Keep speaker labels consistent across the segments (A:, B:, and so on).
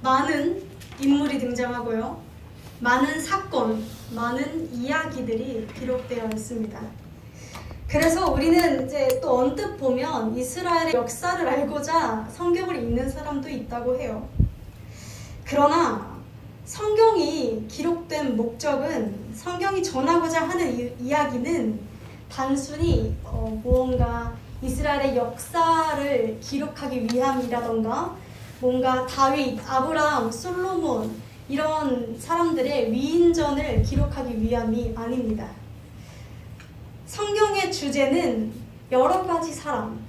A: 많은 인물이 등장하고요. 많은 사건, 많은 이야기들이 기록되어 있습니다. 그래서 우리는 이제 또 언뜻 보면 이스라엘의 역사를 알고자 성경을 읽는 사람도 있다고 해요. 그러나 성경이 기록된 목적은, 성경이 전하고자 하는 이야기는 단순히 무언가 이스라엘의 역사를 기록하기 위함이라던가 뭔가 다윗, 아브라함, 솔로몬 이런 사람들의 위인전을 기록하기 위함이 아닙니다. 성경의 주제는 여러 가지 사람,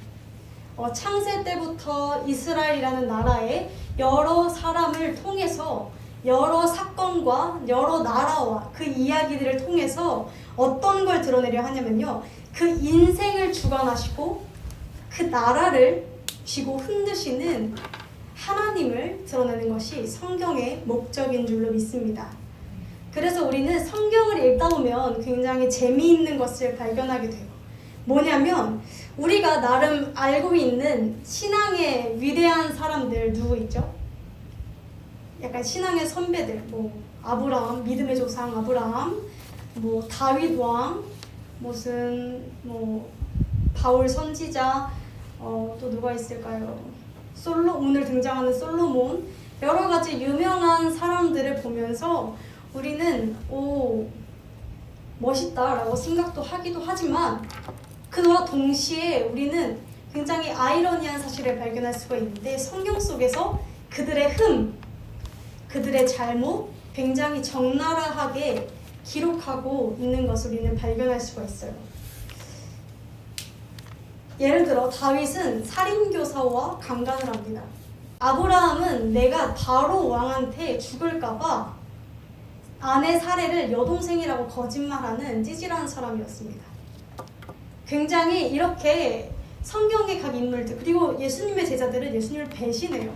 A: 창세 때부터 이스라엘이라는 나라의 여러 사람을 통해서 여러 사건과 여러 나라와 그 이야기들을 통해서 어떤 걸 드러내려 하냐면요, 그 인생을 주관하시고 그 나라를 쥐고 흔드시는 하나님을 드러내는 것이 성경의 목적인 줄로 믿습니다. 그래서 우리는 성경을 읽다 보면 굉장히 재미있는 것을 발견하게 돼요. 뭐냐면 우리가 나름 알고 있는 신앙의 위대한 사람들 누구 있죠? 약간 신앙의 선배들, 뭐 아브라함, 믿음의 조상 아브라함, 뭐 다윗 왕, 무슨 뭐 바울 선지자, 또 누가 있을까요? 오늘 등장하는 솔로몬, 여러 가지 유명한 사람들을 보면서 우리는 멋있다라고 생각도 하기도 하지만 그와 동시에 우리는 굉장히 아이러니한 사실을 발견할 수가 있는데, 성경 속에서 그들의 그들의 잘못 굉장히 적나라하게 기록하고 있는 것을 우리는 발견할 수가 있어요. 예를 들어 다윗은 살인교사와 강간을 합니다. 아브라함은 내가 바로 왕한테 죽을까봐 아내 살해를 여동생이라고 거짓말하는 찌질한 사람이었습니다. 굉장히 이렇게 성경의 각 인물들, 그리고 예수님의 제자들은 예수님을 배신해요.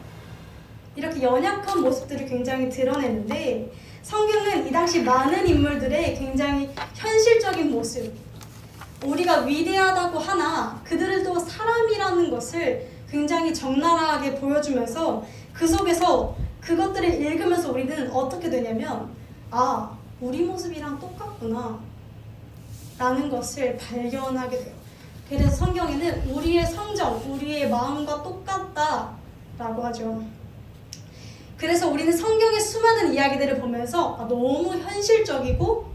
A: 이렇게 연약한 모습들을 굉장히 드러내는데, 성경은 이 당시 많은 인물들의 굉장히 현실적인 모습, 우리가 위대하다고 하나 그들도 사람이라는 것을 굉장히 적나라하게 보여주면서 그 속에서 그것들을 읽으면서 우리는 어떻게 되냐면, 우리 모습이랑 똑같구나 라는 것을 발견하게 돼요. 그래서 성경에는 우리의 성정, 우리의 마음과 똑같다 라고 하죠. 그래서 우리는 성경의 수많은 이야기들을 보면서 너무 현실적이고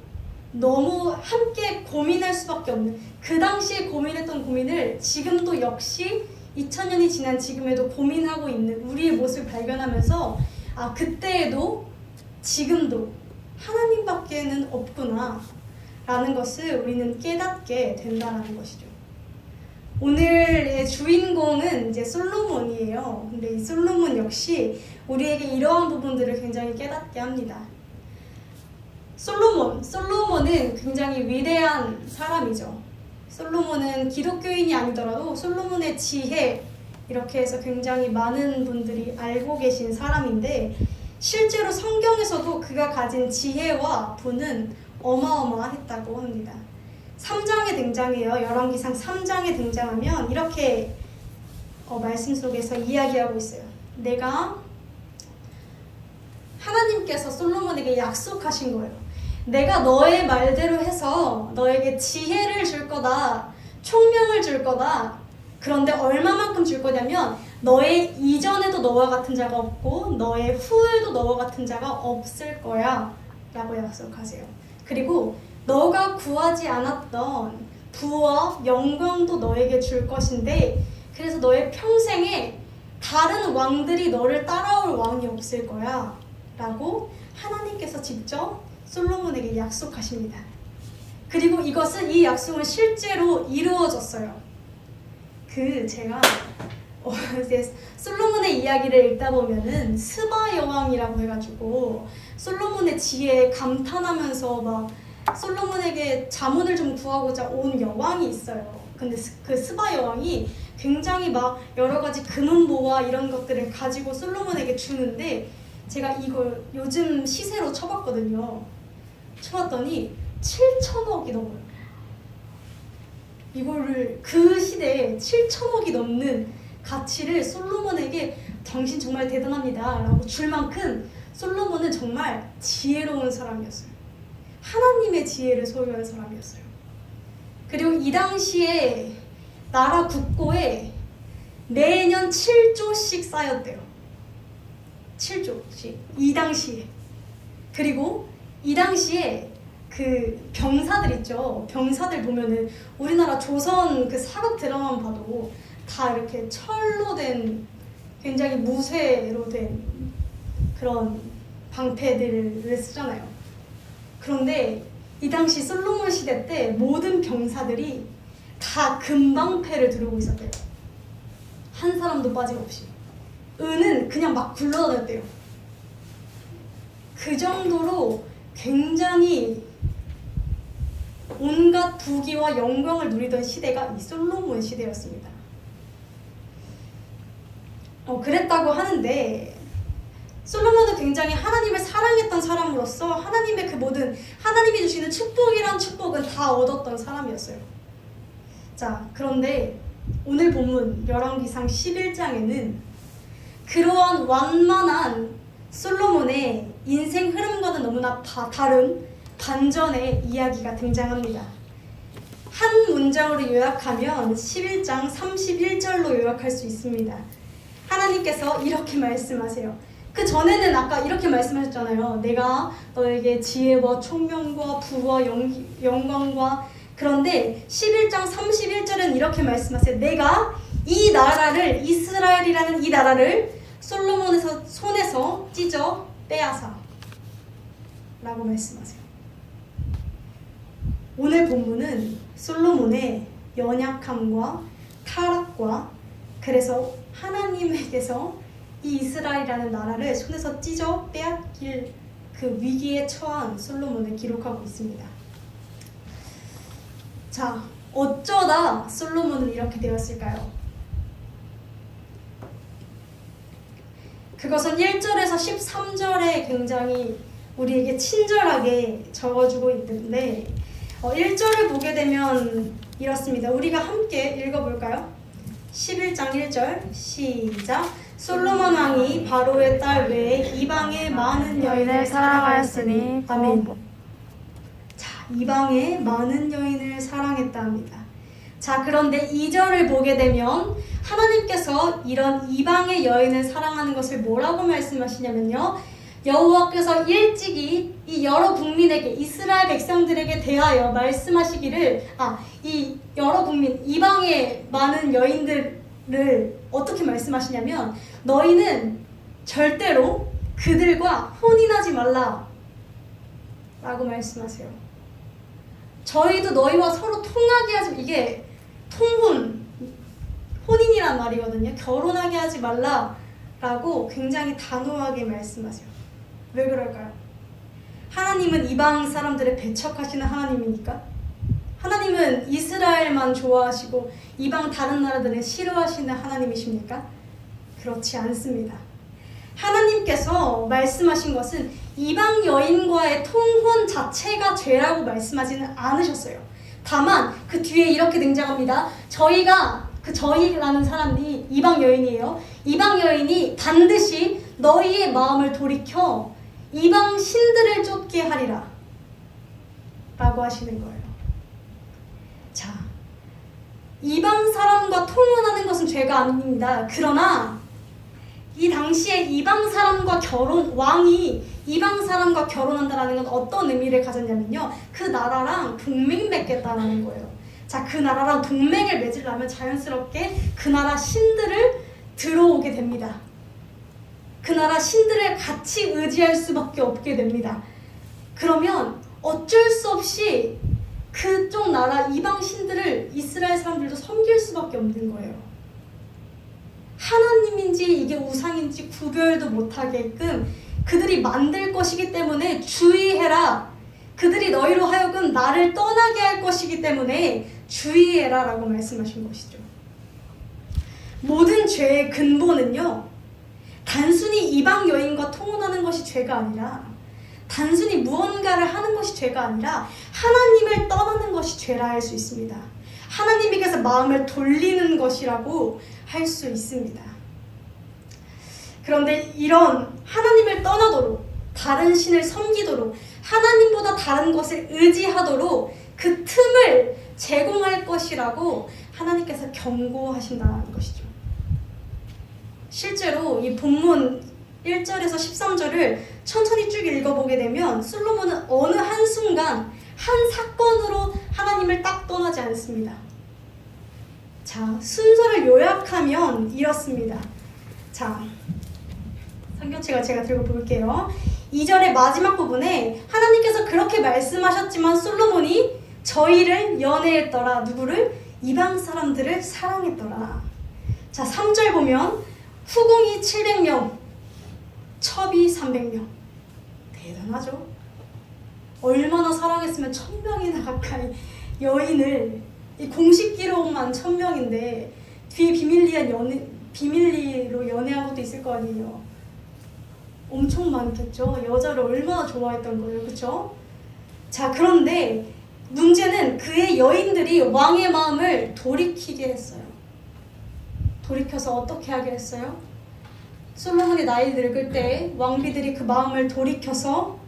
A: 너무 함께 고민할 수밖에 없는, 그 당시에 고민했던 고민을 지금도 역시 2000년이 지난 지금에도 고민하고 있는 우리의 모습을 발견하면서 그때에도 지금도 하나님밖에는 없구나 라는 것을 우리는 깨닫게 된다는 것이죠. 오늘의 주인공은 이제 솔로몬이에요. 근데 이 솔로몬 역시 우리에게 이러한 부분들을 굉장히 깨닫게 합니다. 솔로몬은 굉장히 위대한 사람이죠. 솔로몬은 기독교인이 아니더라도 솔로몬의 지혜, 이렇게 해서 굉장히 많은 분들이 알고 계신 사람인데, 실제로 성경에서도 그가 가진 지혜와 부는 어마어마했다고 합니다. 3장에 등장해요. 열왕기상 3장에 등장하면 이렇게 말씀 속에서 이야기하고 있어요. 하나님께서 솔로몬에게 약속하신 거예요. 내가 너의 말대로 해서 너에게 지혜를 줄 거다, 총명을 줄 거다. 그런데 얼마만큼 줄 거냐면 너의 이전에도 너와 같은 자가 없고 너의 후에도 너와 같은 자가 없을 거야 라고 약속하세요. 그리고 너가 구하지 않았던 부와 영광도 너에게 줄 것인데, 그래서 너의 평생에 다른 왕들이 너를 따라올 왕이 없을 거야 라고 하나님께서 직접 솔로몬에게 약속하십니다. 그리고 이 약속은 실제로 이루어졌어요. 제가 이제 솔로몬의 이야기를 읽다 보면은 스바 여왕이라고 해가지고 솔로몬의 지혜에 감탄하면서 막 솔로몬에게 자문을 좀 구하고자 온 여왕이 있어요. 근데 그 스바 여왕이 굉장히 막 여러 가지 금은보화 이런 것들을 가지고 솔로몬에게 주는데, 제가 이걸 요즘 시세로 쳐봤거든요. 쳐봤더니 7천억이 넘어요. 이거를 그 시대에 7천억이 넘는 가치를 솔로몬에게 당신 정말 대단합니다 라고 줄 만큼 솔로몬은 정말 지혜로운 사람이었어요. 하나님의 지혜를 소유한 사람이었어요. 그리고 이 당시에 나라 국고에 매년 7조씩 쌓였대요. 7조씩. 이 당시에. 그리고 이 당시에 그 병사들 있죠. 병사들 보면은 우리나라 조선 그 사극 드라마만 봐도 다 이렇게 철로 된 굉장히 무쇠로 된 그런 방패들을 쓰잖아요. 그런데 이 당시 솔로몬 시대 때 모든 병사들이 다 금방패를 들고 있었대요. 한 사람도 빠짐없이. 은은 그냥 막 굴러다녔대요. 그 정도로 굉장히 온갖 부귀와 영광을 누리던 시대가 이 솔로몬 시대였습니다. 그랬다고 하는데 솔로몬은 굉장히 하나님을 사랑했던 사람으로서 하나님의 그 모든 하나님이 주시는 축복이란 축복은 다 얻었던 사람이었어요. 자, 그런데 오늘 본문 열왕기상 11장에는 그러한 완만한 솔로몬의 인생 흐름과는 너무나 다른 반전의 이야기가 등장합니다. 한 문장으로 요약하면 11장 31절로 요약할 수 있습니다. 하나님께서 이렇게 말씀하세요. 그 전에는 아까 이렇게 말씀하셨잖아요. 내가 너에게 지혜와 총명과 부와 영광과, 그런데 11장 31절은 이렇게 말씀하세요. 내가 이 나라를, 이스라엘이라는 이 나라를 솔로몬의 손에서 찢어 빼앗아 라고 말씀하세요. 오늘 본문은 솔로몬의 연약함과 타락과, 그래서 하나님에게서 이 이스라엘이라는 나라를 손에서 찢어 빼앗길 그 위기에 처한 솔로몬을 기록하고 있습니다. 자, 어쩌다 솔로몬은 이렇게 되었을까요? 그것은 1절에서 13절에 굉장히 우리에게 친절하게 적어주고 있는데 1절을 보게 되면 이렇습니다. 우리가 함께 읽어볼까요? 11장 1절 시작. 솔로몬 왕이 바로의 딸 외에 이방의 많은 여인을 사랑하였으니 아멘. 자, 이방의 많은 여인을 사랑했다 합니다. 자, 그런데 2절을 보게 되면 하나님께서 이런 이방의 여인을 사랑하는 것을 뭐라고 말씀하시냐면요, 여호와께서 일찍이 이 여러 국민에게, 이스라엘 백성들에게 대하여 말씀하시기를, 이 여러 국민, 이방의 많은 여인들을 어떻게 말씀하시냐면, 너희는 절대로 그들과 혼인하지 말라 라고 말씀하세요. 저희도 너희와 서로 통하게 하지, 이게 혼인이란 말이거든요. 결혼하게 하지 말라 라고 굉장히 단호하게 말씀하세요. 왜 그럴까요? 하나님은 이방 사람들을 배척하시는 하나님이니까? 하나님은 이스라엘만 좋아하시고 이방 다른 나라들은 싫어하시는 하나님이십니까? 그렇지 않습니다. 하나님께서 말씀하신 것은 이방 여인과의 통혼 자체가 죄라고 말씀하지는 않으셨어요. 다만 그 뒤에 이렇게 등장합니다. 저희라는 사람이 이방 여인이에요. 이방 여인이 반드시 너희의 마음을 돌이켜 이방 신들을 쫓게 하리라 라고 하시는 거예요. 자, 이방 사람과 통혼하는 것은 죄가 아닙니다. 그러나 이 당시에 이방 사람과 왕이 이방 사람과 결혼한다는 건 어떤 의미를 가졌냐면요, 그 나라랑 동맹 맺겠다는 거예요. 자, 그 나라랑 동맹을 맺으려면 자연스럽게 그 나라 신들을 들어오게 됩니다. 그 나라 신들을 같이 의지할 수밖에 없게 됩니다. 그러면 어쩔 수 없이 그쪽 나라 이방 신들을 이스라엘 사람들도 섬길 수밖에 없는 거예요. 하나님인지 이게 우상인지 구별도 못하게끔 그들이 만들 것이기 때문에 주의해라. 그들이 너희로 하여금 나를 떠나게 할 것이기 때문에 주의해라 라고 말씀하신 것이죠. 모든 죄의 근본은요, 단순히 이방 여인과 통혼하는 것이 죄가 아니라, 단순히 무언가를 하는 것이 죄가 아니라 하나님을 떠나는 것이 죄라 할 수 있습니다. 하나님에게서 마음을 돌리는 것이라고 할 수 있습니다. 그런데 이런 하나님을 떠나도록, 다른 신을 섬기도록, 하나님보다 다른 것을 의지하도록 그 틈을 제공할 것이라고 하나님께서 경고하신다는 것이죠. 실제로 이 본문 1절에서 13절을 천천히 쭉 읽어보게 되면 솔로몬은 어느 한순간 한 사건으로 하나님을 딱 떠나지 않습니다. 자, 순서를 요약하면 이렇습니다. 자, 성경책을 제가 들고 볼게요. 2절의 마지막 부분에 하나님께서 그렇게 말씀하셨지만 솔로몬이 저희를 연애했더라. 누구를? 이방 사람들을 사랑했더라. 자, 3절 보면 후궁이 700명, 첩이 300명. 대단하죠? 얼마나 사랑했으면 1000명이나 가까이 여인을, 이 공식 기록만 1000명인데 뒤에 비밀리로 연애한 것도 있을 거 아니에요. 엄청 많겠죠? 여자를 얼마나 좋아했던 거예요. 그쵸? 자, 그런데 문제는 그의 여인들이 왕의 마음을 돌이키게 했어요. 돌이켜서 어떻게 하게 했어요? 솔로몬이 나이 늙을 때 왕비들이 그 마음을 돌이켜서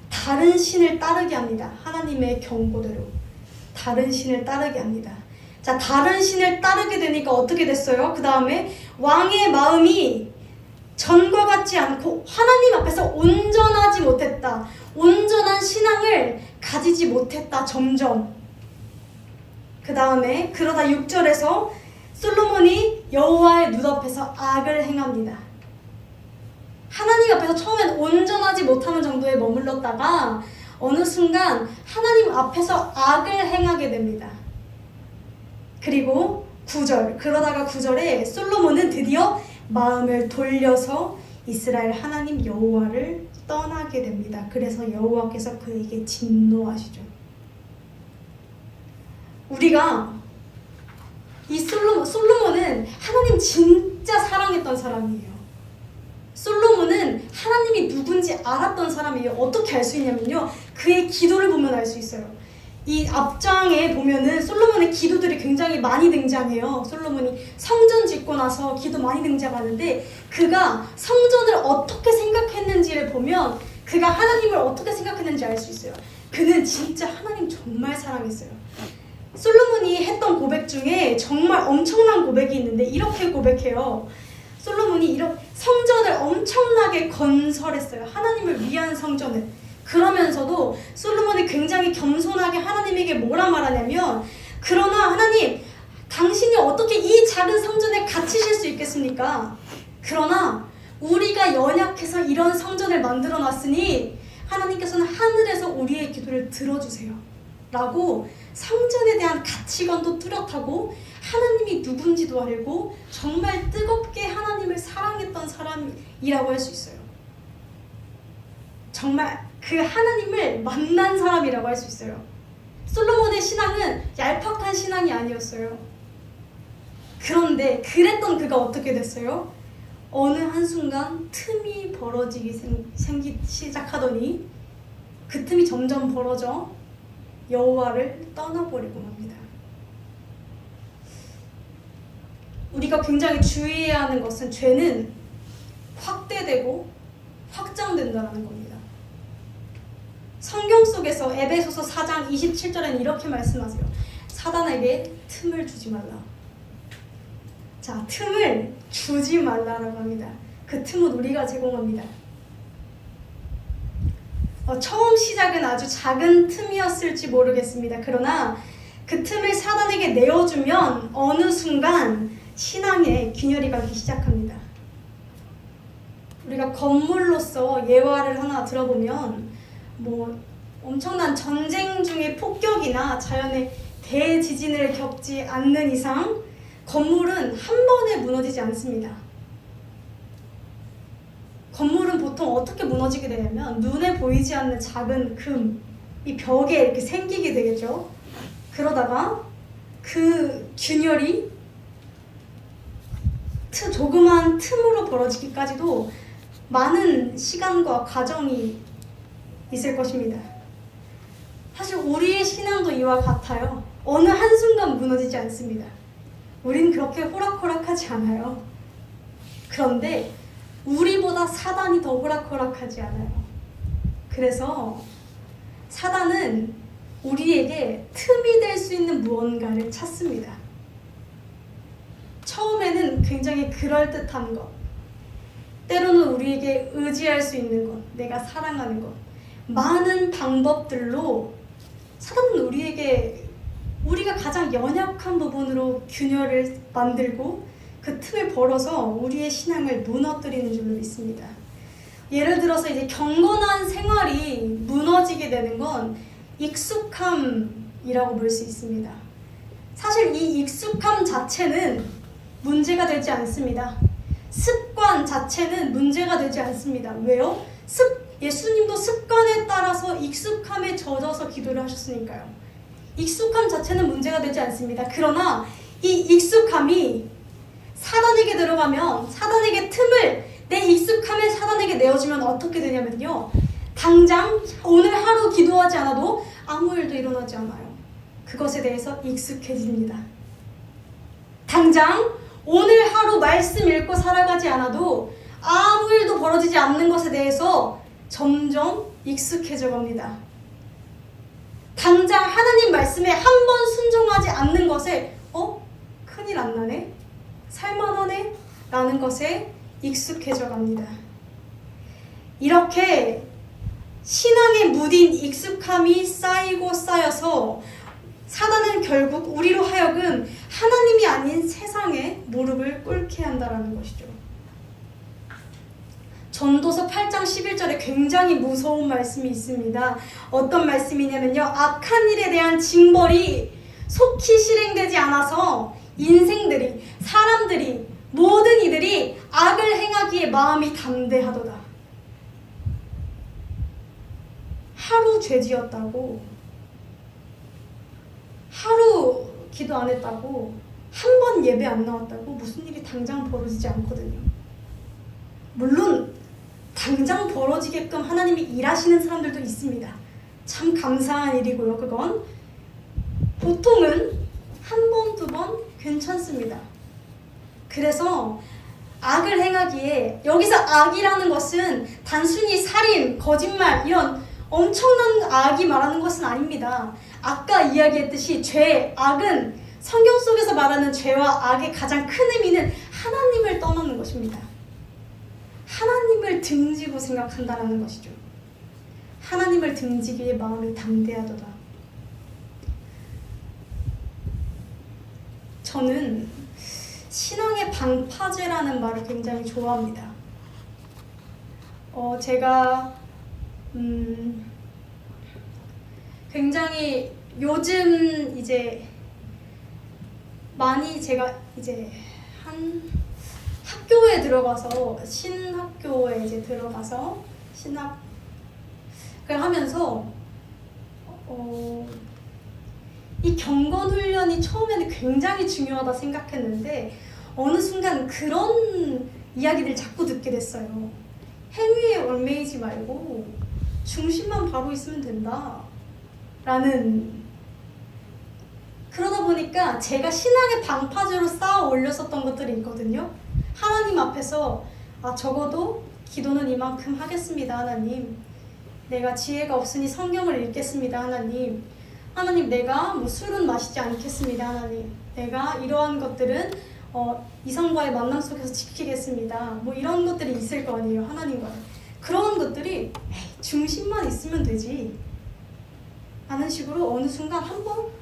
A: 다른 신을 따르게 합니다. 하나님의 경고대로 다른 신을 따르게 합니다. 자, 다른 신을 따르게 되니까 어떻게 됐어요? 그 다음에 왕의 마음이 전과 같지 않고 하나님 앞에서 온전하지 못했다. 온전한 신앙을 가지지 못했다. 점점. 그 다음에 그러다 6절에서 솔로몬이 여호와의 눈앞에서 악을 행합니다. 하나님 앞에서 처음엔 온전하지 못하는 정도에 머물렀다가 어느 순간 하나님 앞에서 악을 행하게 됩니다. 그리고 9절, 그러다가 9절에 솔로몬은 드디어 마음을 돌려서 이스라엘 하나님 여호와를 떠나게 됩니다. 그래서 여호와께서 그에게 진노하시죠. 우리가 이 솔로몬은 하나님 진짜 사랑했던 사람이에요. 솔로몬은 하나님이 누군지 알았던 사람이에요. 어떻게 알 수 있냐면요, 그의 기도를 보면 알 수 있어요. 이 앞장에 보면은 솔로몬의 기도들이 굉장히 많이 등장해요. 솔로몬이 성전 짓고 나서 기도 많이 등장하는데 그가 성전을 어떻게 생각했는지를 보면 그가 하나님을 어떻게 생각했는지 알 수 있어요. 그는 진짜 하나님 정말 사랑했어요. 솔로몬이 했던 고백 중에 정말 엄청난 고백이 있는데 이렇게 고백해요. 솔로몬이 이런 성전을 엄청나게 건설했어요. 하나님을 위한 성전을. 그러면서도 솔로몬이 굉장히 겸손하게 하나님에게 뭐라 말하냐면, 그러나 하나님, 당신이 어떻게 이 작은 성전에 갇히실 수 있겠습니까? 그러나 우리가 연약해서 이런 성전을 만들어 놨으니 하나님께서는 하늘에서 우리의 기도를 들어주세요 라고 성전에 대한 가치관도 뚜렷하고 하나님이 누군지도 알고 정말 뜨겁게 하나님을 사랑했던 사람이라고 할 수 있어요. 정말 그 하나님을 만난 사람이라고 할 수 있어요. 솔로몬의 신앙은 얄팍한 신앙이 아니었어요. 그런데 그랬던 그가 어떻게 됐어요? 어느 한순간 틈이 벌어지기 시작하더니 그 틈이 점점 벌어져 여호와를 떠나버리고 맙니다. 우리가 굉장히 주의해야 하는 것은 죄는 확대되고 확장된다는 겁니다. 성경 속에서 에베소서 4장 27절에는 이렇게 말씀하세요. 사단에게 틈을 주지 말라. 자, 틈을 주지 말라라고 합니다. 그 틈은 우리가 제공합니다. 처음 시작은 아주 작은 틈이었을지 모르겠습니다. 그러나 그 틈을 사단에게 내어주면 어느 순간 신앙에 균열이 가기 시작합니다. 우리가 건물로서 예화를 하나 들어보면 엄청난 전쟁 중의 폭격이나 자연의 대지진을 겪지 않는 이상 건물은 한 번에 무너지지 않습니다. 건물은 보통 어떻게 무너지게 되냐면 눈에 보이지 않는 작은 금이 벽에 이렇게 생기게 되겠죠. 그러다가 그 균열이 조그만 틈으로 벌어지기까지도 많은 시간과 과정이 있을 것입니다. 사실 우리의 신앙도 이와 같아요. 어느 한순간 무너지지 않습니다. 우린 그렇게 호락호락하지 않아요. 그런데 우리보다 사단이 더 호락호락하지 않아요. 그래서 사단은 우리에게 틈이 될 수 있는 무언가를 찾습니다. 처음에는 굉장히 그럴듯한 것, 때로는 우리에게 의지할 수 있는 것, 내가 사랑하는 것, 많은 방법들로 사단은 우리가 가장 연약한 부분으로 균열을 만들고 그 틈을 벌어서 우리의 신앙을 무너뜨리는 줄로 믿습니다. 예를 들어서 이제 경건한 생활이 무너지게 되는 건 익숙함이라고 볼 수 있습니다. 사실 이 익숙함 자체는 문제가 되지 않습니다. 습관 자체는 문제가 되지 않습니다. 왜요? 예수님도 습관에 따라서 익숙함에 젖어서 기도를 하셨으니까요. 익숙함 자체는 문제가 되지 않습니다. 그러나 이 익숙함이 사단에게 들어가면, 사단에게 틈을 내 익숙함에 사단에게 내어주면 어떻게 되냐면요, 당장 오늘 하루 기도하지 않아도 아무 일도 일어나지 않아요. 그것에 대해서 익숙해집니다. 당장 오늘 하루 말씀 읽고 살아가지 않아도 아무 일도 벌어지지 않는 것에 대해서 점점 익숙해져 갑니다. 당장 하나님 말씀에 한 번 순종하지 않는 것에 큰일 안 나네? 살만하네? 라는 것에 익숙해져 갑니다. 이렇게 신앙에 무딘 익숙함이 쌓이고 쌓여서 사단은 결국 우리로 하여금 하나님이 아닌 세상에 무릎을 꿇게 한다는 것이죠. 전도서 8장 11절에 굉장히 무서운 말씀이 있습니다. 어떤 말씀이냐면요, 악한 일에 대한 징벌이 속히 실행되지 않아서 인생들이, 사람들이, 모든 이들이 악을 행하기에 마음이 담대하도다. 하루 죄지었다고, 하루 기도 안 했다고, 한 번 예배 안 나왔다고 무슨 일이 당장 벌어지지 않거든요. 물론 당장 벌어지게끔 하나님이 일하시는 사람들도 있습니다. 참 감사한 일이고요. 그건 보통은 한 번, 두 번 괜찮습니다. 그래서 악을 행하기에, 여기서 악이라는 것은 단순히 살인, 거짓말 이런 엄청난 악이 말하는 것은 아닙니다. 아까 이야기했듯이 악은 성경 속에서 말하는 죄와 악의 가장 큰 의미는 하나님을 떠나는 것입니다. 하나님을 등지고 생각한다는 것이죠. 하나님을 등지기에 마음이 담대하도다. 저는 신앙의 방파제라는 말을 굉장히 좋아합니다. 제가 굉장히 요즘 이제 많이 제가 이제 학교에 들어가서 신학교에 이제 들어가서 신학을 하면서 이 경건 훈련이 처음에는 굉장히 중요하다 생각했는데 어느 순간 그런 이야기들 자꾸 듣게 됐어요. 행위에 얽매이지 말고 중심만 바로 있으면 된다 라는. 그러다 보니까 제가 신앙의 방파제로 쌓아 올렸었던 것들이 있거든요. 하나님 앞에서 적어도 기도는 이만큼 하겠습니다. 하나님, 내가 지혜가 없으니 성경을 읽겠습니다. 하나님, 내가 술은 마시지 않겠습니다. 하나님, 내가 이러한 것들은 이성과의 만남 속에서 지키겠습니다. 이런 것들이 있을 거 아니에요. 하나님과 그런 것들이 중심만 있으면 되지 라는 식으로 어느 순간 한번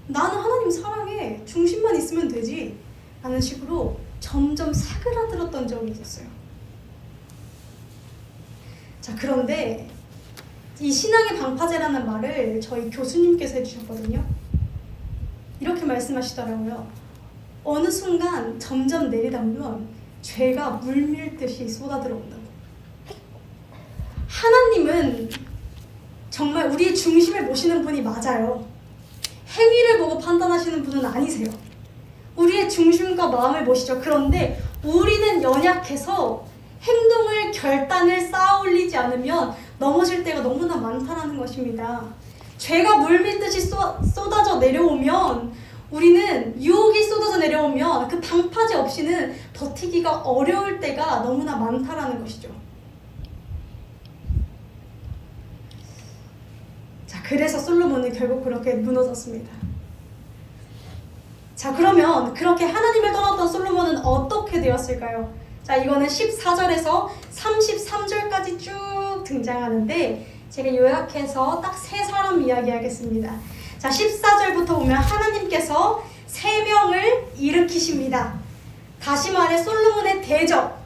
A: 나는 하나님 사랑해, 중심만 있으면 되지 라는 식으로 점점 사그라들었던 적이 있었어요. 자, 그런데 이 신앙의 방파제라는 말을 저희 교수님께서 해주셨거든요. 이렇게 말씀하시더라고요. 어느 순간 점점 내리담면 죄가 물밀듯이 쏟아들어온다고. 하나님은 정말 우리의 중심을 모시는 분이 맞아요. 행위를 보고 판단하시는 분은 아니세요. 우리의 중심과 마음을 모시죠. 그런데 우리는 연약해서 행동을, 결단을 쌓아 올리지 않으면 넘어질 때가 너무나 많다라는 것입니다. 죄가 물밀듯이 쏟아져 내려오면 우리는 유혹이 쏟아져 내려오면 그 방파제 없이는 버티기가 어려울 때가 너무나 많다라는 것이죠. 자, 그래서 솔로몬은 결국 그렇게 무너졌습니다. 자, 그러면 그렇게 하나님을 떠났던 솔로몬은 어떻게 되었을까요? 자, 이거는 14절에서 33절까지 쭉 등장하는데 제가 요약해서 딱 세 사람 이야기하겠습니다. 자, 14절부터 보면 하나님께서 세 명을 일으키십니다. 다시 말해 솔로몬의 대적,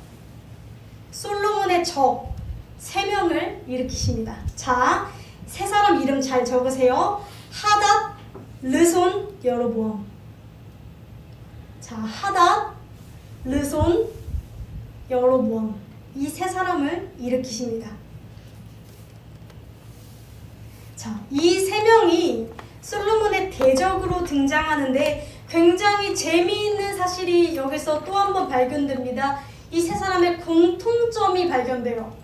A: 솔로몬의 적 세 명을 일으키십니다. 자, 세 사람 이름 잘 적으세요. 하닷, 르손, 여로보암. 자, 하닷, 르손, 여로보암. 이 세 사람을 일으키십니다. 자, 이 세 명이 솔로몬의 대적으로 등장하는데 굉장히 재미있는 사실이 여기서 또 한 번 발견됩니다. 이 세 사람의 공통점이 발견돼요.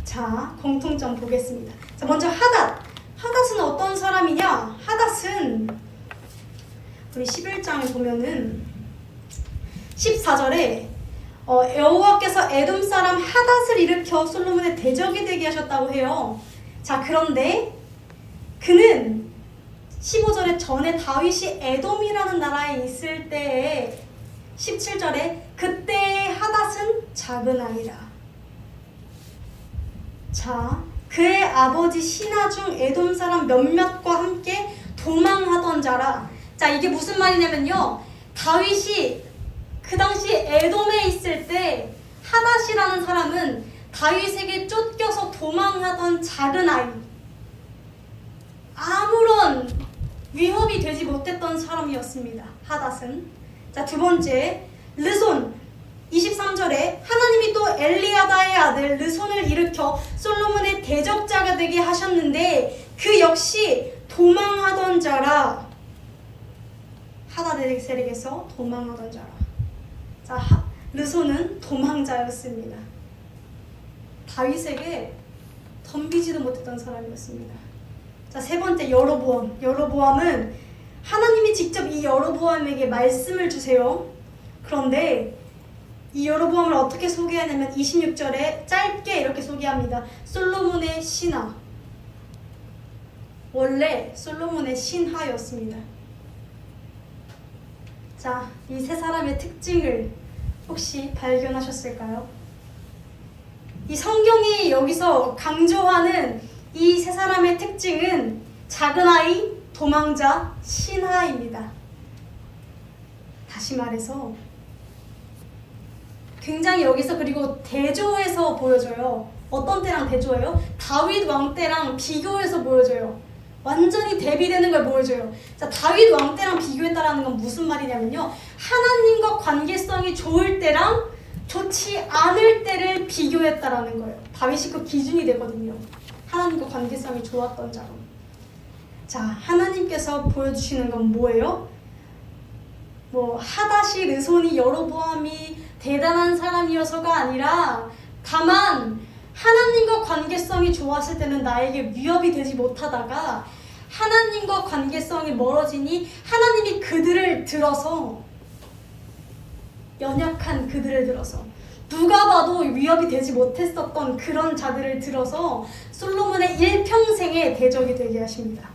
A: 자, 공통점 보겠습니다. 자, 먼저 하닷. 하닷은 어떤 사람이냐? 하닷은 우리 11장에 보면은 14절에 여호와께서 에돔 사람 하닷을 일으켜 솔로몬의 대적이 되게 하셨다고 해요. 자, 그런데 그는 15절에 전에 다윗이 에돔이라는 나라에 있을 때에 17절에 그때의 하닷은 작은 아이라. 자, 그의 아버지 신하 중 에돔 사람 몇몇과 함께 도망하던 자라. 자, 이게 무슨 말이냐면요, 다윗이 그 당시 에돔에 있을 때 하닷이라는 사람은 다윗에게 쫓겨서 도망하던 작은 아이, 아무런 위협이 되지 못했던 사람이었습니다. 하닷은. 자, 두 번째, 르손. 23절에 하나님이 또 엘리야다의 아들 르손을 일으켜 솔로몬의 대적자가 되게 하셨는데 그 역시 도망하던 자라. 하다데셀에게서 도망하던 자라. 자, 르손은 도망자였습니다. 다윗에게 덤비지도 못했던 사람이었습니다. 자, 세 번째, 여로보암. 여로보암은 하나님이 직접 이 여로보암에게 말씀을 주세요. 그런데 이 여로보암을 어떻게 소개하냐면 26절에 짧게 이렇게 소개합니다. 솔로몬의 신하. 원래 솔로몬의 신하였습니다. 자, 이 세 사람의 특징을 혹시 발견하셨을까요? 이 성경이 여기서 강조하는 이 세 사람의 특징은 작은 아이, 도망자, 신하입니다. 다시 말해서 굉장히 여기서 그리고 대조해서 보여줘요. 어떤 때랑 대조해요? 다윗 왕 때랑 비교해서 보여줘요. 완전히 대비되는 걸 보여줘요. 자, 다윗 왕 때랑 비교했다라는 건 무슨 말이냐면요, 하나님과 관계성이 좋을 때랑 좋지 않을 때를 비교했다라는 거예요. 다윗이 그 기준이 되거든요. 하나님과 관계성이 좋았던 자로. 자, 하나님께서 보여주시는 건 뭐예요? 뭐 하닷이, 르손이, 여로보암이 대단한 사람이어서가 아니라 다만 하나님과 관계성이 좋았을 때는 나에게 위협이 되지 못하다가 하나님과 관계성이 멀어지니 하나님이 그들을 들어서, 연약한 그들을 들어서, 누가 봐도 위협이 되지 못했었던 그런 자들을 들어서 솔로몬의 일평생의 대적이 되게 하십니다.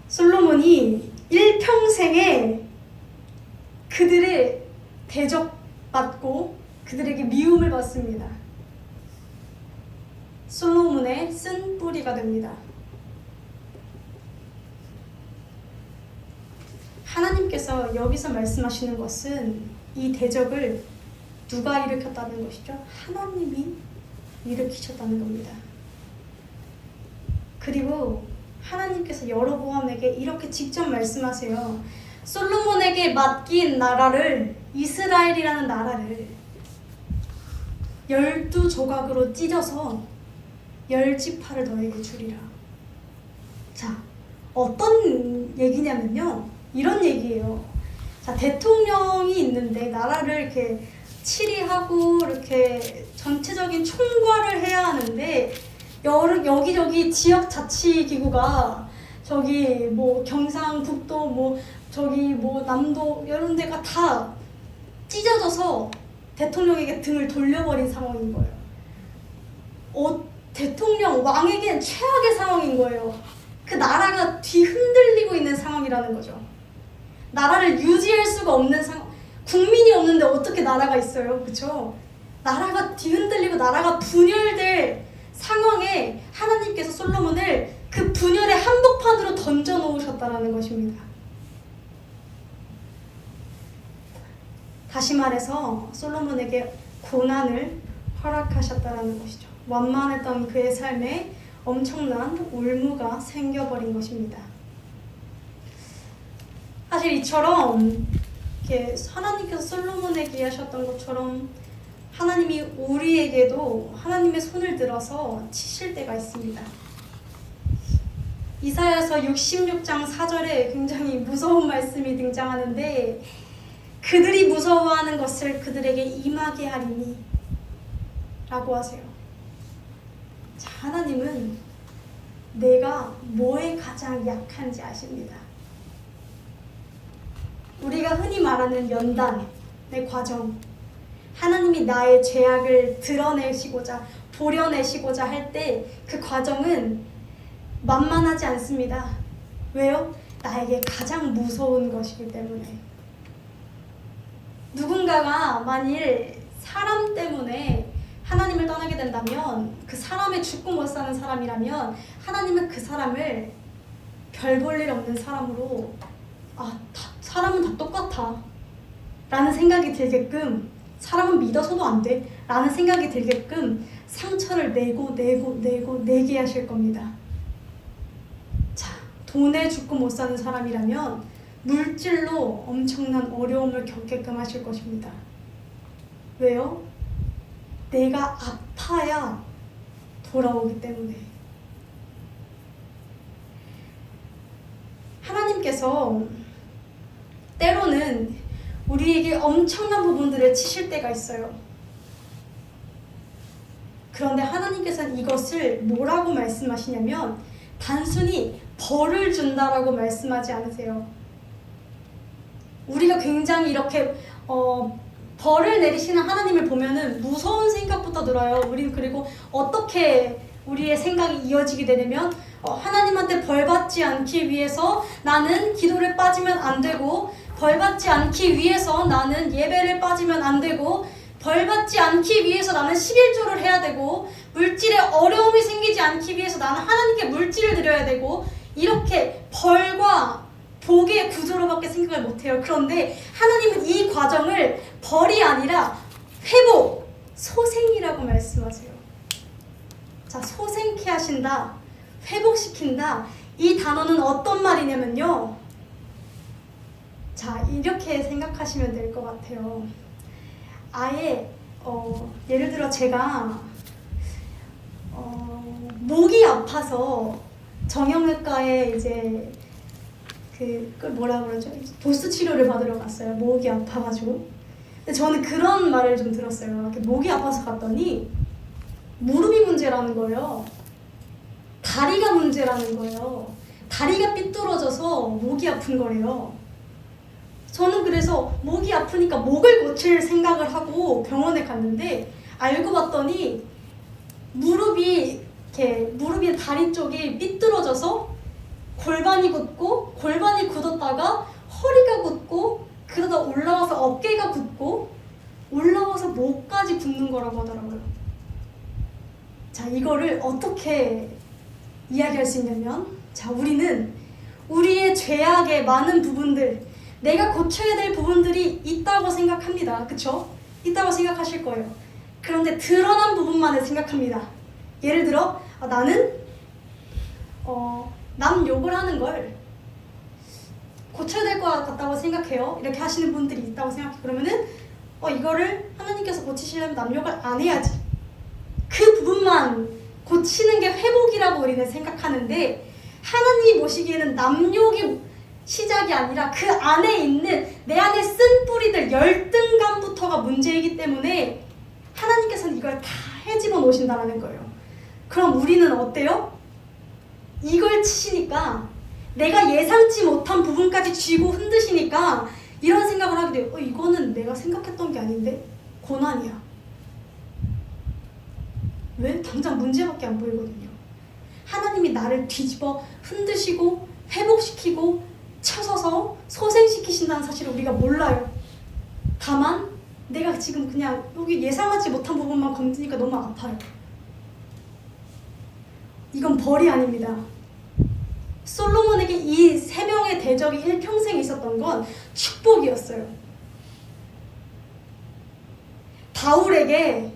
A: 솔로몬이 일평생에 그들의 대적받고 그들에게 미움을 받습니다. 솔로몬의 쓴 뿌리가 됩니다. 하나님께서 여기서 말씀하시는 것은 이 대적을 누가 일으켰다는 것이죠? 하나님이 일으키셨다는 겁니다. 그리고 하나님께서 여로보암에게 이렇게 직접 말씀하세요. 솔로몬에게 맡긴 나라를, 이스라엘이라는 나라를 12조각으로 찢어서 10지파를 너에게 주리라. 자, 어떤 얘기냐면요, 이런 얘기예요. 자, 대통령이 있는데 나라를 이렇게 치리하고 이렇게 전체적인 총괄을 해야 하는데 여기저기 지역자치기구가 저기 뭐 경상북도 뭐 저기 뭐 남도 이런 데가 다 찢어져서 대통령에게 등을 돌려버린 상황인 거예요. 대통령 왕에겐 최악의 상황인 거예요. 그 나라가 뒤흔들리고 있는 상황이라는 거죠. 나라를 유지할 수가 없는 상황. 국민이 없는데 어떻게 나라가 있어요, 그렇죠? 나라가 뒤흔들리고 나라가 분열될 상황에 하나님께서 솔로몬을 그 분열의 한복판으로 던져 놓으셨다라는 것입니다. 다시 말해서 솔로몬에게 고난을 허락하셨다라는 것이죠. 완만했던 그의 삶에 엄청난 올무가 생겨버린 것입니다. 사실 이처럼 이렇게 하나님께서 솔로몬에게 하셨던 것처럼 하나님이 우리에게도 하나님의 손을 들어서 치실 때가 있습니다. 이사야서 66장 4절에 굉장히 무서운 말씀이 등장하는데 그들이 무서워하는 것을 그들에게 임하게 하리니 라고 하세요. 자, 하나님은 내가 뭐에 가장 약한지 아십니다. 우리가 흔히 말하는 연단의 과정, 하나님이 나의 죄악을 드러내시고자 도려내시고자 할 때 그 과정은 만만하지 않습니다. 왜요? 나에게 가장 무서운 것이기 때문에. 누군가가 만일 사람 때문에 하나님을 떠나게 된다면, 그 사람의 죽고 못 사는 사람이라면 하나님은 그 사람을 별 볼 일 없는 사람으로 사람은 다 똑같아 라는 생각이 들게끔, 사람은 믿어서도 안 돼 라는 생각이 들게끔 상처를 내게 하실 겁니다. 자, 돈에 죽고 못 사는 사람이라면 물질로 엄청난 어려움을 겪게끔 하실 것입니다. 왜요? 내가 아파야 돌아오기 때문에. 하나님께서 때로는 우리에게 엄청난 부분들을 치실 때가 있어요. 그런데 하나님께서는 이것을 뭐라고 말씀하시냐면 단순히 벌을 준다라고 말씀하지 않으세요. 우리가 굉장히 이렇게 벌을 내리시는 하나님을 보면은 무서운 생각부터 들어요. 우리는 그리고 어떻게 우리의 생각이 이어지게 되냐면 하나님한테 벌 받지 않기 위해서 나는 기도를 빠지면 안 되고, 벌 받지 않기 위해서 나는 예배를 빠지면 안 되고, 벌 받지 않기 위해서 나는 11조를 해야 되고, 물질에 어려움이 생기지 않기 위해서 나는 하나님께 물질을 드려야 되고, 이렇게 벌과 복의 구조로밖에 생각을 못해요. 그런데 하나님은 이 과정을 벌이 아니라 회복, 소생이라고 말씀하세요. 자, 소생케 하신다, 회복시킨다, 이 단어는 어떤 말이냐면요, 자, 이렇게 생각하시면 될 것 같아요. 아예 예를 들어 제가 목이 아파서 정형외과에 이제 그걸 뭐라 그러죠? 보스 치료를 받으러 갔어요. 목이 아파가지고. 근데 저는 그런 말을 좀 들었어요. 이렇게 목이 아파서 갔더니 무릎이 문제라는 거예요. 다리가 문제라는 거예요. 다리가 삐뚤어져서 목이 아픈 거래요. 저는 그래서 목이 아프니까 목을 고칠 생각을 하고 병원에 갔는데, 알고 봤더니 무릎이 다리 쪽이 삐뚤어져서 골반이 굳고, 골반이 굳었다가 허리가 굳고, 그러다 올라와서 어깨가 굳고, 올라와서 목까지 굳는 거라고 하더라고요. 자, 이거를 어떻게 이야기할 수 있냐면, 자, 우리는 우리의 죄악의 많은 부분들, 내가 고쳐야 될 부분들이 있다고 생각합니다. 그쵸? 있다고 생각하실 거예요. 그런데 드러난 부분만을 생각합니다. 예를 들어 나는 남 욕을 하는 걸 고쳐야 될 것 같다고 생각해요. 이렇게 하시는 분들이 있다고 생각해. 그러면은 이거를 하나님께서 고치시려면 남 욕을 안 해야지. 그 부분만 고치는 게 회복이라고 우리는 생각하는데, 하나님이 보시기에는 남 욕이 시작이 아니라 그 안에 있는 내 안에 쓴 뿌리들, 열등감부터가 문제이기 때문에 하나님께서는 이걸 다 헤집어 놓으신다는 거예요. 그럼 우리는 어때요? 이걸 치시니까, 내가 예상치 못한 부분까지 쥐고 흔드시니까 이런 생각을 하게 돼요. 이거는 내가 생각했던 게 아닌데? 고난이야. 왜? 당장 문제밖에 안 보이거든요. 하나님이 나를 뒤집어 흔드시고 회복시키고 쳐서서 소생시키신다는 사실을 우리가 몰라요. 다만 내가 지금 그냥 여기 예상하지 못한 부분만 건드니까 너무 아파요. 이건 벌이 아닙니다. 솔로몬에게 이 세 명의 대적이 일평생 있었던 건 축복이었어요. 바울에게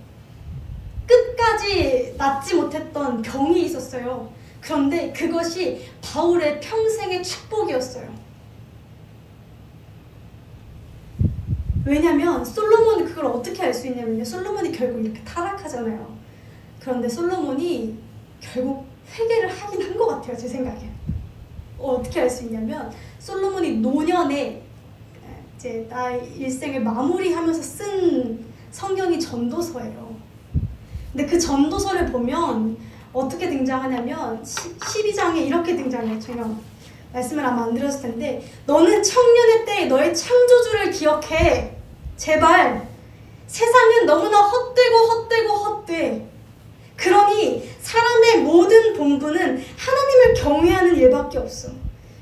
A: 끝까지 낫지 못했던 병이 있었어요. 그런데 그것이 바울의 평생의 축복이었어요. 왜냐면 솔로몬은 그걸 어떻게 알 수 있냐면요. 솔로몬이 결국 이렇게 타락하잖아요. 그런데 솔로몬이 결국 회개를 하긴 한 것 같아요. 제 생각에. 어떻게 알 수 있냐면 솔로몬이 노년에 이제 나의 일생을 마무리하면서 쓴 성경이 전도서예요. 근데 그 전도서를 보면 어떻게 등장하냐면 12장에 이렇게 등장해요. 제가 말씀을 아마 안 드렸을 텐데, 너는 청년의 때에 너의 창조주를 기억해. 제발. 세상은 너무나 헛되고 그러니 사람의 모든 본분은 하나님을 경외하는 일밖에 없어.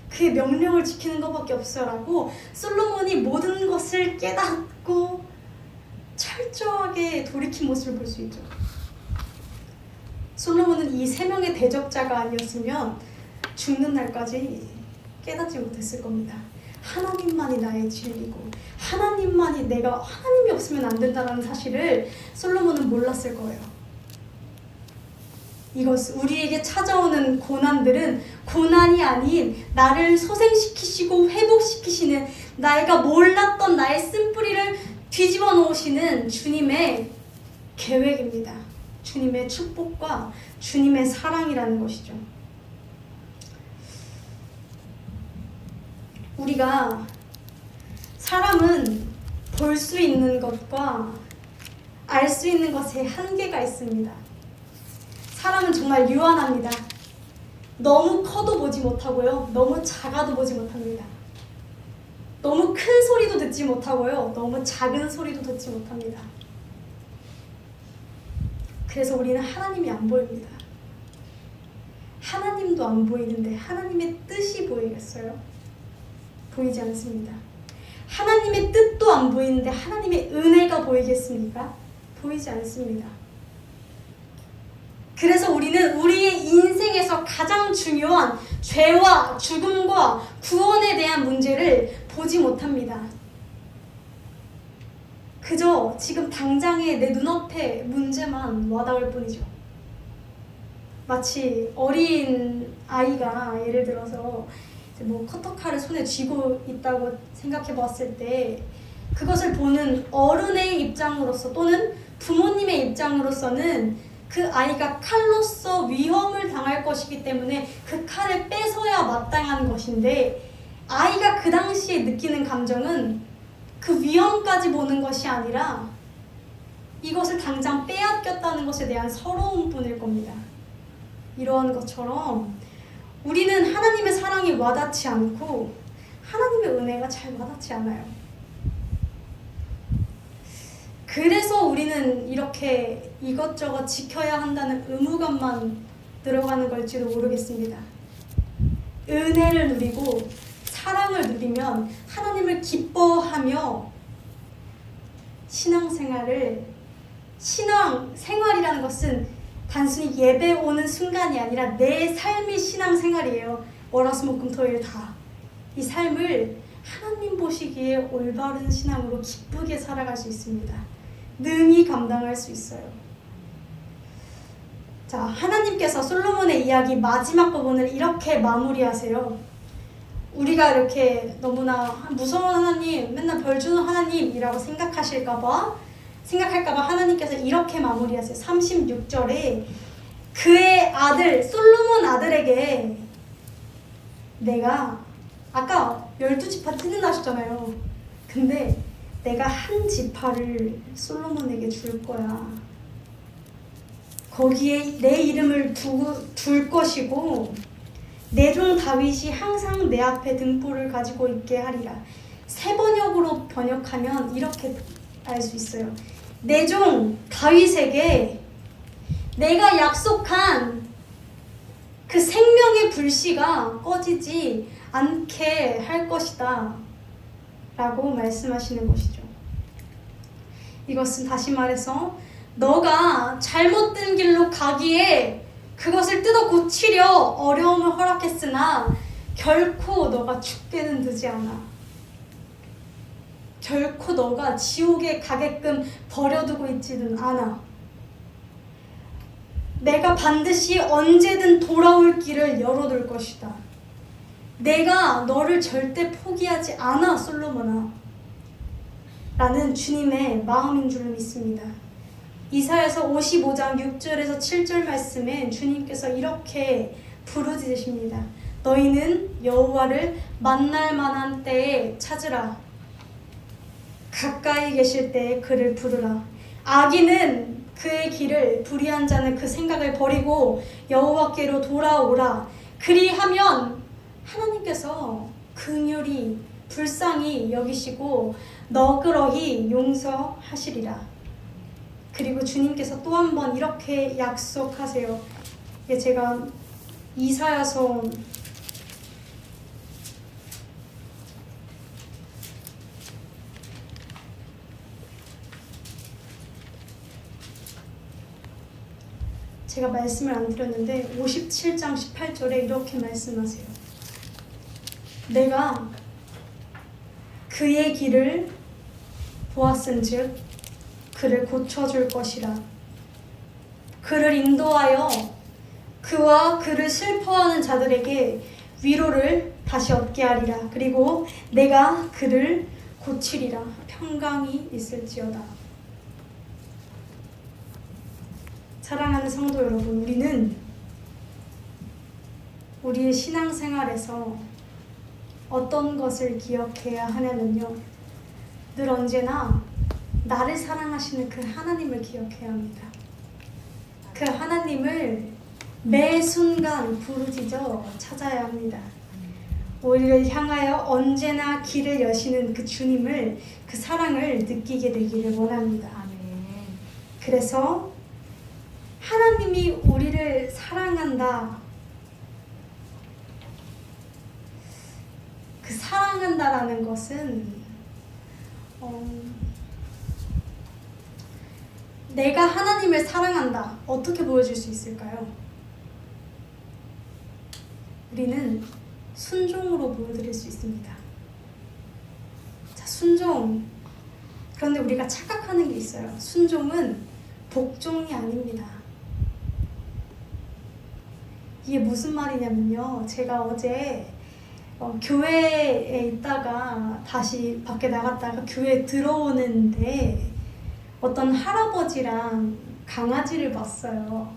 A: 그의 명령을 지키는 것밖에 없어 라고 솔로몬이 모든 것을 깨닫고 철저하게 돌이킨 모습을 볼 수 있죠. 솔로몬은 이 세 명의 대적자가 아니었으면 죽는 날까지 깨닫지 못했을 겁니다. 하나님만이 나의 진리고 하나님이 없으면 안 된다는 사실을 솔로몬은 몰랐을 거예요. 우리에게 찾아오는 고난들은 고난이 아닌 나를 소생시키시고 회복시키시는, 내가 몰랐던 나의 쓴뿌리를 뒤집어 놓으시는 주님의 계획입니다. 주님의 축복과 주님의 사랑이라는 것이죠. 우리가 사람은 볼 수 있는 것과 알 수 있는 것에 한계가 있습니다. 사람은 정말 유한합니다. 너무 커도 보지 못하고요. 너무 작아도 보지 못합니다. 너무 큰 소리도 듣지 못하고요. 너무 작은 소리도 듣지 못합니다. 그래서 우리는 하나님이 안 보입니다. 하나님도 안 보이는데 하나님의 뜻이 보이겠어요? 보이지 않습니다. 하나님의 뜻도 안 보이는데 하나님의 은혜가 보이겠습니까? 보이지 않습니다. 그래서 우리는 우리의 인생에서 가장 중요한 죄와 죽음과 구원에 대한 문제를 보지 못합니다. 그저 지금 당장의 내 눈앞에 문제만 와닿을 뿐이죠. 마치 어린 아이가 예를 들어서 커터칼을 손에 쥐고 있다고 생각해 봤을 때, 그것을 보는 어른의 입장으로서 또는 부모님의 입장으로서는 그 아이가 칼로서 위험을 당할 것이기 때문에 그 칼을 뺏어야 마땅한 것인데, 아이가 그 당시에 느끼는 감정은 그 위험까지 보는 것이 아니라 이것을 당장 빼앗겼다는 것에 대한 서러움뿐일 겁니다. 이러한 것처럼 우리는 하나님의 사랑이 와닿지 않고 하나님의 은혜가 잘 와닿지 않아요. 그래서 우리는 이렇게 이것저것 지켜야 한다는 의무감만 들어가는 걸지도 모르겠습니다. 은혜를 누리고 사랑을 누리면 하나님을 기뻐하며 신앙생활이라는 것은 단순히 예배 오는 순간이 아니라 내 삶이 신앙생활이에요. 월화수목금토일 다. 이 삶을 하나님 보시기에 올바른 신앙으로 기쁘게 살아갈 수 있습니다. 능히 감당할 수 있어요. 자, 하나님께서 솔로몬의 이야기 마지막 부분을 이렇게 마무리하세요. 우리가 이렇게 너무나 무서운 하나님, 맨날 벌 주는 하나님이라고 생각할까봐 하나님께서 이렇게 마무리하세요. 36절에 그의 아들, 솔로몬 아들에게 내가 아까 12지파 뜯는다 하셨잖아요. 근데 내가 한 지파를 솔로몬에게 줄 거야. 거기에 내 이름을 둘 것이고 내 종 다윗이 항상 내 앞에 등불을 가지고 있게 하리라. 새 번역으로 번역하면 이렇게 알 수 있어요. 내 종 다윗에게 내가 약속한 그 생명의 불씨가 꺼지지 않게 할 것이다 라고 말씀하시는 것이죠. 이것은 다시 말해서 너가 잘못된 길로 가기에 그것을 뜯어 고치려 어려움을 허락했으나 결코 너가 죽게는 두지 않아. 결코 너가 지옥에 가게끔 버려두고 있지는 않아. 내가 반드시 언제든 돌아올 길을 열어둘 것이다. 내가 너를 절대 포기하지 않아, 솔로몬아. 라는 주님의 마음인 줄 믿습니다. 이사야서 55장 6절에서 7절 말씀에 주님께서 이렇게 부르짖으십니다. 너희는 여호와를 만날 만한 때에 찾으라. 가까이 계실 때에 그를 부르라. 악인은 그의 길을, 불의한 자는 그 생각을 버리고 여호와께로 돌아오라. 그리하면 하나님께서 긍휼히 불쌍히 여기시고 너그러이 용서하시리라. 그리고 주님께서 또 한 번 이렇게 약속하세요. 제가 이사야서 제가 말씀을 안 드렸는데 57장 18절에 이렇게 말씀하세요. 내가 그의 길을 보았은즉 그를 고쳐줄 것이라. 그를 인도하여 그와 그를 슬퍼하는 자들에게 위로를 다시 얻게 하리라. 그리고 내가 그를 고치리라. 평강이 있을지어다. 사랑하는 성도 여러분, 우리는 우리의 신앙생활에서 어떤 것을 기억해야 하냐면요, 늘 언제나 나를 사랑하시는 그 하나님을 기억해야 합니다. 그 하나님을 매 순간 부르짖어 찾아야 합니다. 우리를 향하여 언제나 길을 여시는 그 주님을, 그 사랑을 느끼게 되기를 원합니다. 그래서 하나님이 우리를 사랑한다, 그 사랑한다라는 것은 내가 하나님을 사랑한다, 어떻게 보여줄 수 있을까요? 우리는 순종으로 보여드릴 수 있습니다. 자, 순종. 그런데 우리가 착각하는 게 있어요. 순종은 복종이 아닙니다. 이게 무슨 말이냐면요, 제가 어제 교회에 있다가 다시 밖에 나갔다가 교회에 들어오는데 어떤 할아버지랑 강아지를 봤어요.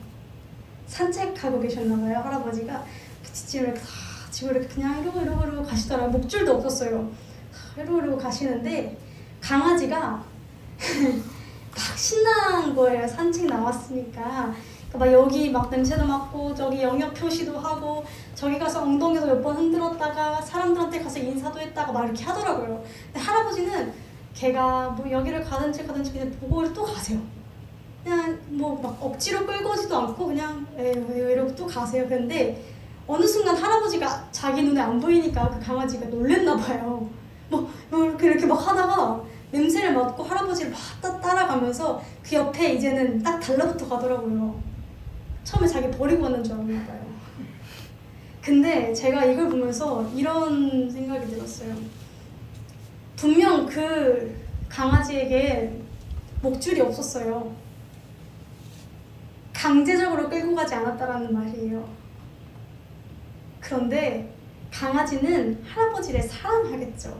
A: 산책하고 계셨나봐요. 할아버지가 뒷짐을 다 지고 이렇게 그냥 이러고 가시더라고요. 목줄도 없었어요. 이러고 가시는데 강아지가 막 신난 거예요. 산책 나왔으니까. 막 여기 막 냄새도 맡고 저기 영역 표시도 하고 저기 가서 엉덩이도 몇 번 흔들었다가 사람들한테 가서 인사도 했다가 막 이렇게 하더라고요. 근데 할아버지는 걔가 뭐 여기를 가든지 그냥 보고 또 가세요. 그냥 뭐 막 억지로 끌고 오지도 않고 그냥 이러고 또 가세요. 근데 어느 순간 할아버지가 자기 눈에 안 보이니까 그 강아지가 놀랬나 봐요. 뭐 이렇게 막 하다가 냄새를 맡고 할아버지를 막 따라가면서 그 옆에 이제는 딱 달라붙어 가더라고요. 처음에 자기 버리고 왔는 줄 알았나 봐요. 근데 제가 이걸 보면서 이런 생각이 들었어요. 분명 그 강아지에게 목줄이 없었어요. 강제적으로 끌고 가지 않았다라는 말이에요. 그런데 강아지는 할아버지를 사랑하겠죠.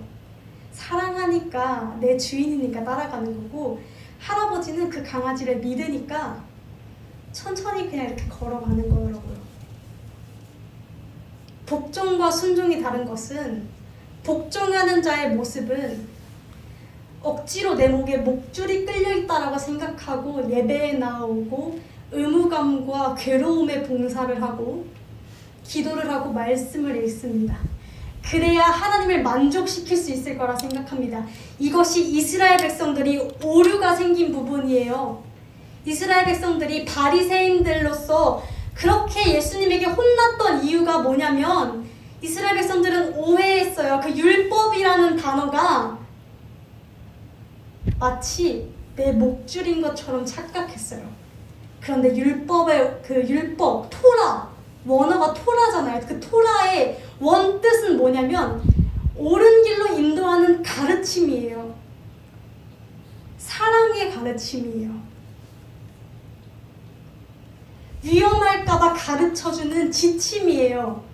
A: 사랑하니까, 내 주인이니까 따라가는 거고, 할아버지는 그 강아지를 믿으니까 천천히 그냥 이렇게 걸어가는 거더라고요. 복종과 순종이 다른 것은, 복종하는 자의 모습은 억지로 내 목에 목줄이 끌려있다라고 생각하고 예배에 나오고 의무감과 괴로움에 봉사를 하고 기도를 하고 말씀을 읽습니다. 그래야 하나님을 만족시킬 수 있을 거라 생각합니다. 이것이 이스라엘 백성들이 오류가 생긴 부분이에요. 이스라엘 백성들이 바리새인들로서 그렇게 예수님에게 혼났던 이유가 뭐냐면 이스라엘 백성들은 오해했어요. 그 율법이라는 단어가 마치 내 목줄인 것처럼 착각했어요. 그런데 율법의 그 율법, 토라, 원어가 토라잖아요. 그 토라의 원뜻은 뭐냐면 옳은 길로 인도하는 가르침이에요. 사랑의 가르침이에요. 위험할까봐 가르쳐주는 지침이에요.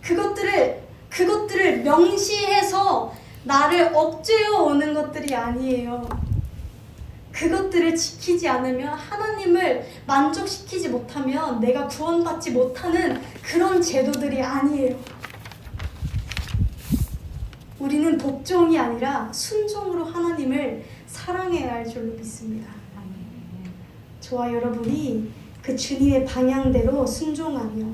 A: 그것들을 명시해서 나를 억제어 오는 것들이 아니에요. 그것들을 지키지 않으면 하나님을 만족시키지 못하면 내가 구원받지 못하는 그런 제도들이 아니에요. 우리는 복종이 아니라 순종으로 하나님을 사랑해야 할 줄로 믿습니다. 저와 여러분이 그 주님의 방향대로 순종하며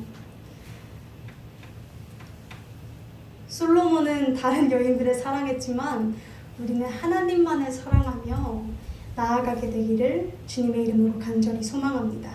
A: 솔로몬은 다른 여인들을 사랑했지만 우리는 하나님만을 사랑하며 나아가게 되기를 주님의 이름으로 간절히 소망합니다.